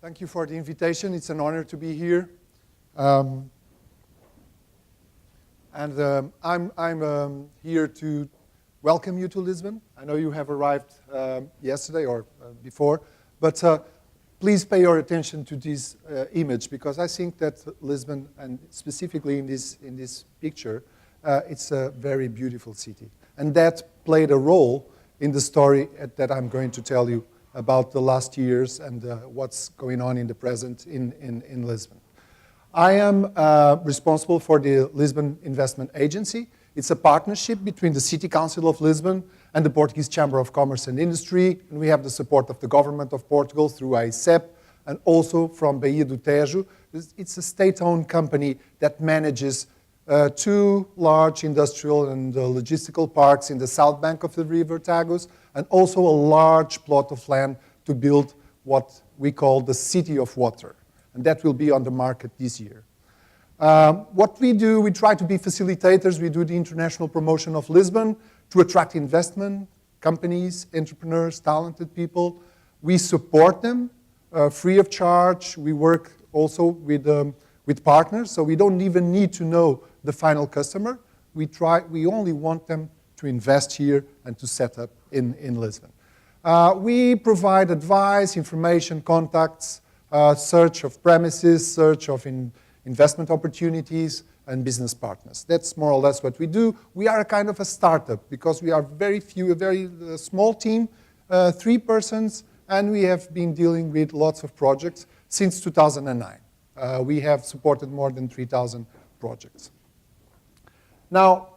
Thank you for the invitation. It's an honor to be here. I'm here to welcome you to Lisbon. I know you have arrived yesterday or before, but please pay your attention to this image, because I think that Lisbon, and specifically in this picture, it's a very beautiful city. And that played a role in the story that I'm going to tell you about the last years and what's going on in the present in Lisbon. I am responsible for the Lisbon Investment Agency. It's a partnership between the City Council of Lisbon and the Portuguese Chamber of Commerce and Industry. And we have the support of the government of Portugal through AICEP and also from Baía do Tejo. It's a state-owned company that manages two large industrial and logistical parks in the south bank of the River Tagus, and also a large plot of land to build what we call the City of Water. And that will be on the market this year. What we do, we try to be facilitators. We do the international promotion of Lisbon to attract investment, companies, entrepreneurs, talented people. We support them free of charge. We work also with partners, so we don't even need to know the final customer. We only want them to invest here and to set up in Lisbon. We provide advice, information, contacts, search of premises, search of investment opportunities, and business partners. That's more or less what we do. We are a kind of a startup because we are very small team, 3 persons, and we have been dealing with lots of projects since 2009. We have supported more than 3,000 projects. Now,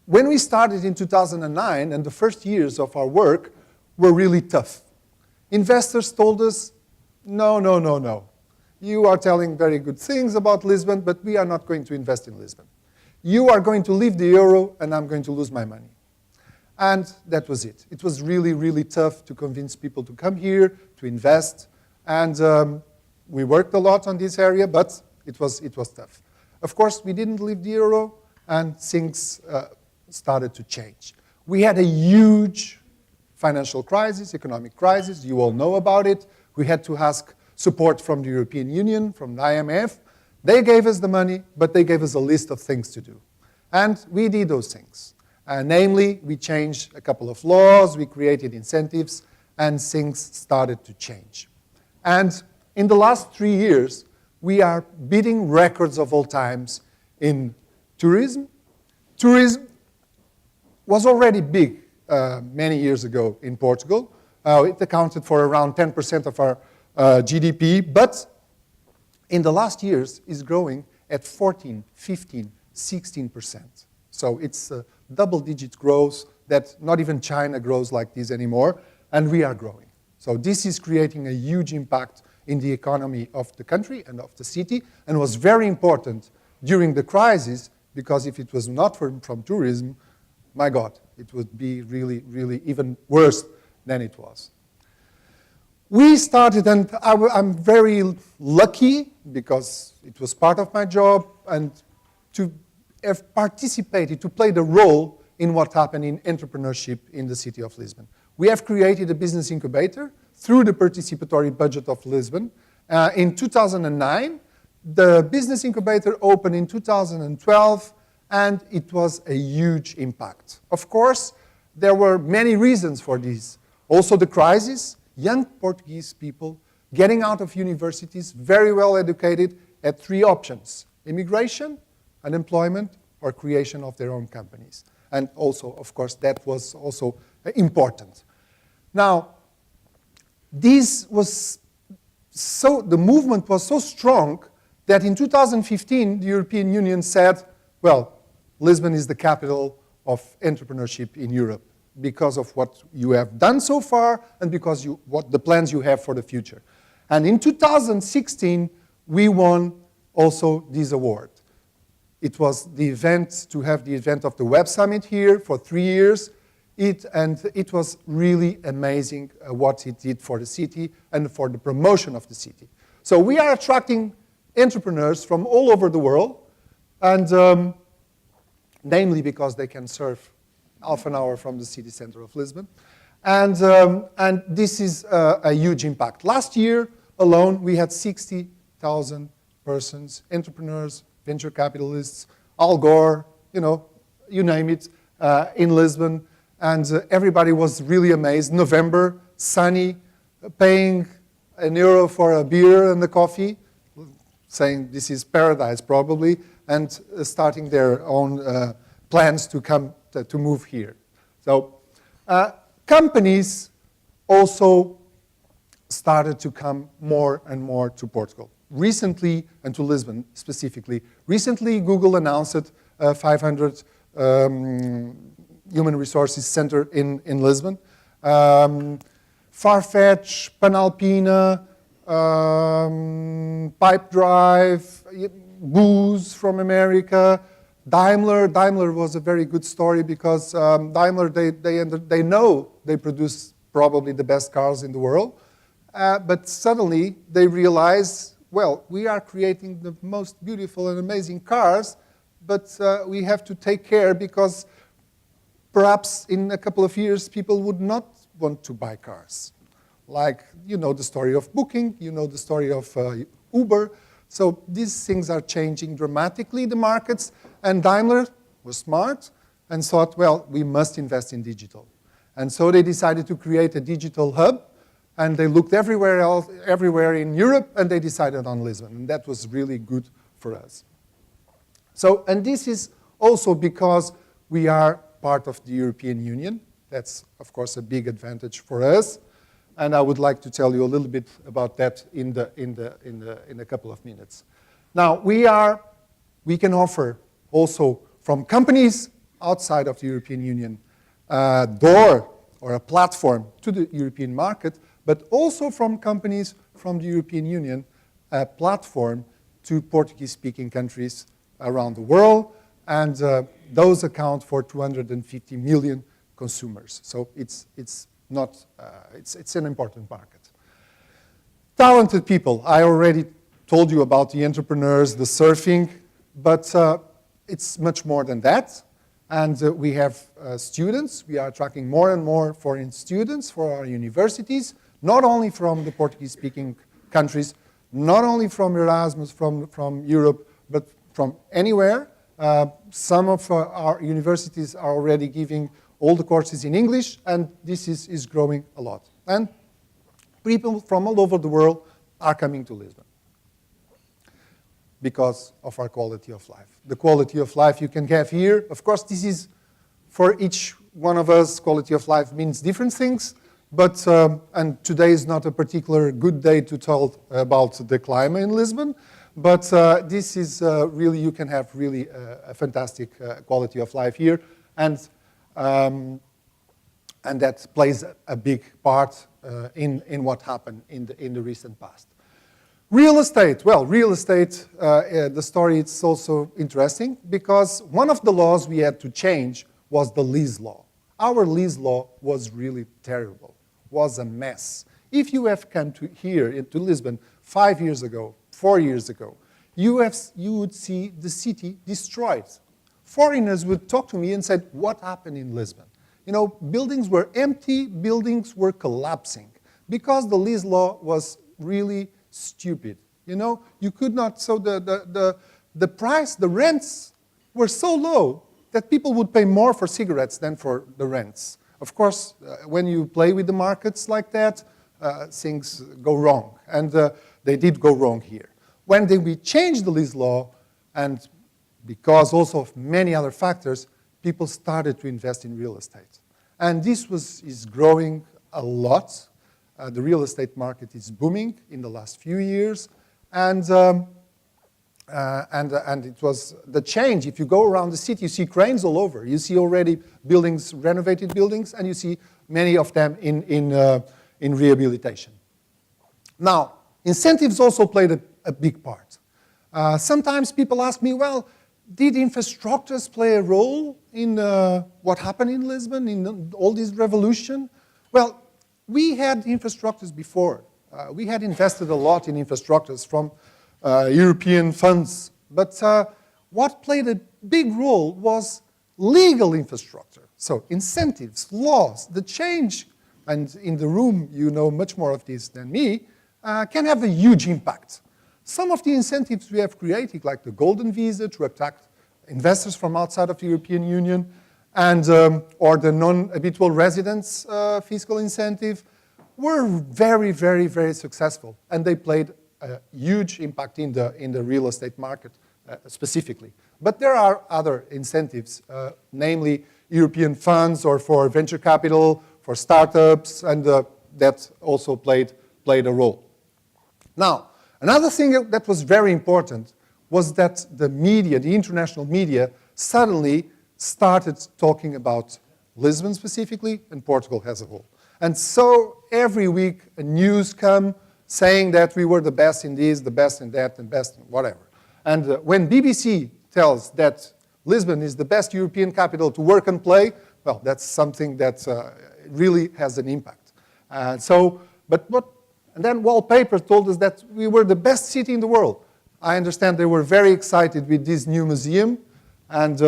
when we started in 2009, and the first years of our work were really tough. Investors told us, no. You are telling very good things about Lisbon, but we are not going to invest in Lisbon. You are going to leave the euro, and I'm going to lose my money. And that was it. It was really, really tough to convince people to come here, to invest. And we worked a lot on this area, but it was tough. Of course, we didn't leave the euro, and things started to change. We had a huge financial crisis, economic crisis. You all know about it. We had to ask support from the European Union, from the IMF. They gave us the money, but they gave us a list of things to do. And we did those things. Namely, we changed a couple of laws, we created incentives, and things started to change. And in the last 3 years, we are beating records of all times in tourism. Tourism was already big many years ago in Portugal. It accounted for around 10% of our GDP, but in the last years is growing at 14, 15, 16%. So it's a double-digit growth that not even China grows like this anymore, and we are growing. So this is creating a huge impact in the economy of the country and of the city, and was very important during the crisis, because if it was not from tourism, my God, it would be really, really even worse than it was. We started, and I'm very lucky, because it was part of my job, and to have participated, to play the role in what happened in entrepreneurship in the city of Lisbon. We have created a business incubator through the participatory budget of Lisbon. In 2009, the business incubator opened in 2012, and it was a huge impact. Of course, there were many reasons for this. Also the crisis, young Portuguese people getting out of universities, very well educated, had 3 options: immigration, unemployment, or creation of their own companies. And also, of course, that was also important. Now, the movement was so strong that in 2015, the European Union said, well, Lisbon is the capital of entrepreneurship in Europe because of what you have done so far and because what the plans you have for the future. And in 2016, we won also this award. It was the event, to have the event of the Web Summit here for 3 years. It was really amazing what it did for the city and for the promotion of the city. So we are attracting entrepreneurs from all over the world, and namely because they can surf half an hour from the city center of Lisbon. And this is a huge impact. Last year, alone, we had 60,000 persons, entrepreneurs, venture capitalists, Al Gore, you name it, in Lisbon. And everybody was really amazed. November, sunny, paying €1 for a beer and a coffee, saying this is paradise probably, and starting their own plans to come to move here. So companies also started to come more and more to Portugal. Recently, and to Lisbon specifically, recently Google announced a 500 human resources center in Lisbon. Farfetch, Panalpina, Pipedrive, Booz from America, Daimler. Daimler was a very good story because Daimler, they know they produce probably the best cars in the world, but suddenly they realize, well, we are creating the most beautiful and amazing cars, but we have to take care because perhaps in a couple of years people would not want to buy cars. Like, you know the story of Booking, you know the story of Uber. So these things are changing dramatically, the markets, and Daimler was smart and thought, well, we must invest in digital. And so they decided to create a digital hub, and they looked everywhere else, everywhere in Europe, and they decided on Lisbon, and that was really good for us. So, and this is also because we are part of the European Union. That's, of course, a big advantage for us. And I would like to tell you a little bit about that in a couple of minutes. Now, we can offer also from companies outside of the European Union a door or a platform to the European market, but also from companies from the European Union, a platform to Portuguese-speaking countries around the world, and those account for 250 million consumers. So it's an important market. Talented people. I already told you about the entrepreneurs, the surfing, but it's much more than that. And we have students. We are attracting more and more foreign students for our universities, not only from the Portuguese-speaking countries, not only from Erasmus, from Europe, but from anywhere. Some of our universities are already giving all the courses in English, and this is growing a lot. And people from all over the world are coming to Lisbon because of our quality of life. The quality of life you can have here, of course, this is, for each one of us, quality of life means different things, but, and today is not a particular good day to talk about the climate in Lisbon, but this is really, you can have really a fantastic quality of life here, and that plays a big part in what happened in the recent past. Real estate. Well, real estate, the story is also interesting because one of the laws we had to change was the lease law. Our lease law was really terrible, was a mess. If you have come to Lisbon 5 years ago, 4 years ago, you would see the city destroyed. Foreigners would talk to me and said, what happened in Lisbon? You know, buildings were empty, buildings were collapsing because the lease law was really stupid. You know, you could not, so the price, the rents were so low that people would pay more for cigarettes than for the rents. Of course, when you play with the markets like that, things go wrong. And they did go wrong here. When we changed the lease law, and because also of many other factors, people started to invest in real estate. And this is growing a lot. The real estate market is booming in the last few years. And it was the change. If you go around the city, you see cranes all over. You see already buildings, renovated buildings, and you see many of them in rehabilitation. Now, incentives also played a big part. Sometimes people ask me, well, did infrastructures play a role in what happened in Lisbon, in all this revolution? Well, we had infrastructures before. We had invested a lot in infrastructures from European funds. But what played a big role was legal infrastructure. So incentives, laws, the change, and in the room you know much more of this than me, can have a huge impact. Some of the incentives we have created, like the golden visa to attract investors from outside of the European Union, and, or the non-habitual residence fiscal incentive, were very, very, very successful. And they played a huge impact in the real estate market specifically. But there are other incentives, namely European funds or for venture capital, for startups, and that also played a role. Now, another thing that was very important was that the media, the international media, suddenly started talking about Lisbon specifically and Portugal as a whole. And so every week a news come saying that we were the best in this, the best in that, and best in whatever. And when BBC tells that Lisbon is the best European capital to work and play, well, that's something that really has an impact. And then Wallpaper told us that we were the best city in the world. I understand they were very excited with this new museum, and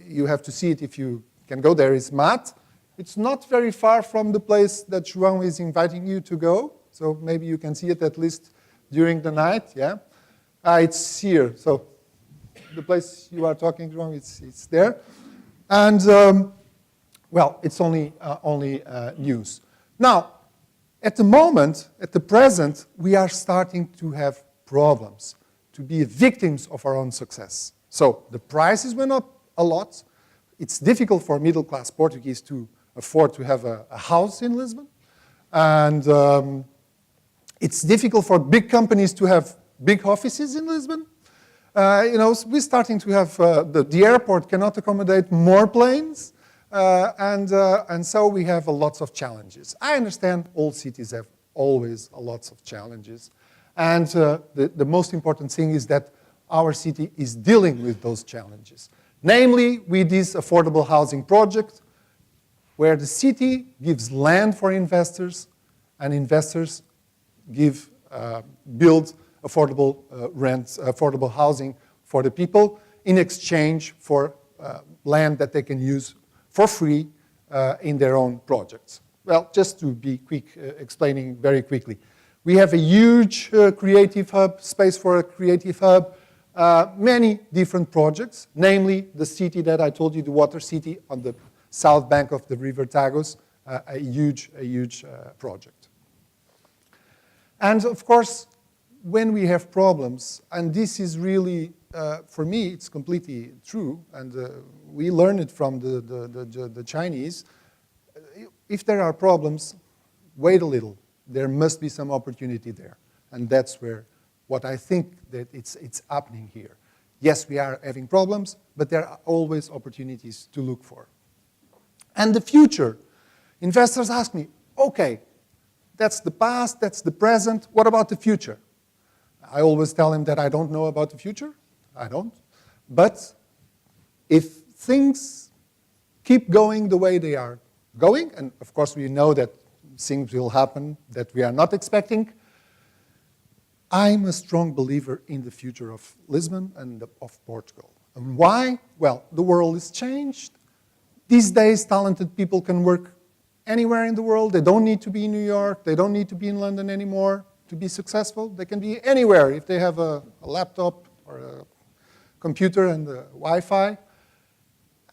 you have to see it if you can go there. It's Mat. It's not very far from the place that João is inviting you to go, so maybe you can see it at least during the night, yeah? It's here, so the place you are talking, João, it's there. And, well, it's only news. Now, at the moment, at the present, we are starting to have problems, to be victims of our own success. So the prices went up a lot. It's difficult for middle-class Portuguese to afford to have a house in Lisbon. And it's difficult for big companies to have big offices in Lisbon. You know, we're starting to have, the airport cannot accommodate more planes. And so we have lots of challenges. I understand all cities have always lots of challenges. And the most important thing is that our city is dealing with those challenges. Namely, with this affordable housing project, where the city gives land for investors, and investors build affordable rents, affordable housing for the people in exchange for land that they can use for free in their own projects. Well, just to be quick, explaining very quickly. We have a huge creative hub, space for a creative hub, many different projects, namely the city that I told you, the water city on the south bank of the River Tagus, a huge project. And of course, when we have problems, and this is really, for me, it's completely true, and we learned it from the Chinese, if there are problems, wait a little. There must be some opportunity there. And that's where, what I think that it's happening here. Yes, we are having problems, but there are always opportunities to look for. And the future. Investors ask me, okay, that's the past, that's the present, what about the future? I always tell them that I don't know about the future. I don't. But if things keep going the way they are going, and of course we know that things will happen that we are not expecting, I'm a strong believer in the future of Lisbon and of Portugal. And why? Well, the world is changed. These days, talented people can work anywhere in the world. They don't need to be in New York. They don't need to be in London anymore to be successful. They can be anywhere if they have a laptop or a computer and Wi-Fi.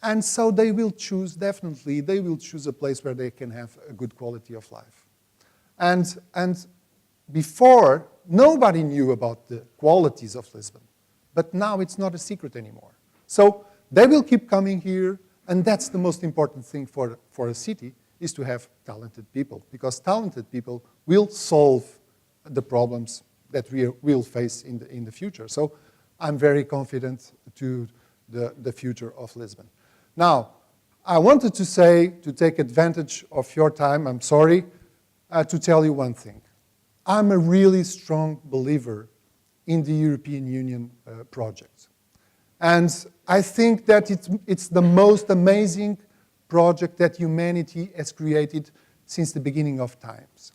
And so they will choose, definitely, they will choose a place where they can have a good quality of life. And before, nobody knew about the qualities of Lisbon. But now it's not a secret anymore. So they will keep coming here, and that's the most important thing for a city, is to have talented people. Because talented people will solve the problems that we will face in the future. So I'm very confident to the future of Lisbon. Now, I wanted to say, to take advantage of your time, I'm sorry, to tell you one thing. I'm a really strong believer in the European Union project. And I think that it's the most amazing project that humanity has created since the beginning of times.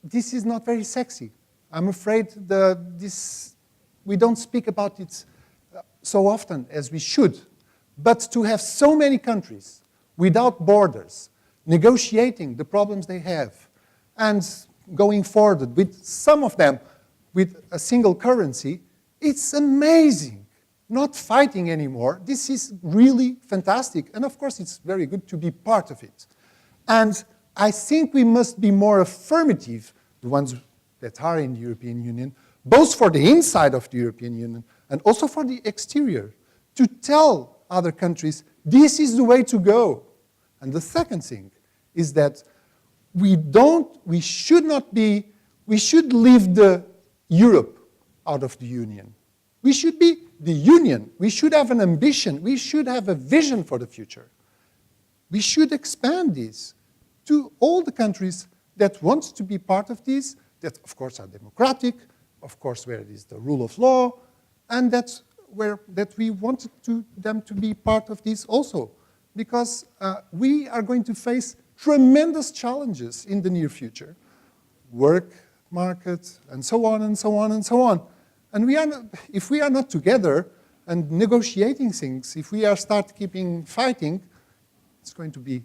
This is not very sexy. I'm afraid we don't speak about it so often as we should. But to have so many countries without borders, negotiating the problems they have, and going forward with some of them with a single currency, it's amazing. Not fighting anymore. This is really fantastic. And of course, it's very good to be part of it. And I think we must be more affirmative, the ones that are in the European Union, both for the inside of the European Union and also for the exterior, to tell other countries, this is the way to go. And the second thing is that we should leave the Europe out of the Union. We should be the Union. We should have an ambition. We should have a vision for the future. We should expand this to all the countries that want to be part of this, that of course are democratic, of course where it is the rule of law, and that we wanted them to be part of this also. Because we are going to face tremendous challenges in the near future. Work market, and so on, and so on, and so on. And if we are not together and negotiating things, if we start fighting, it's going to be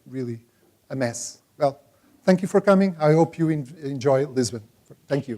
really a mess. Well, thank you for coming. I hope you enjoy Lisbon. Thank you.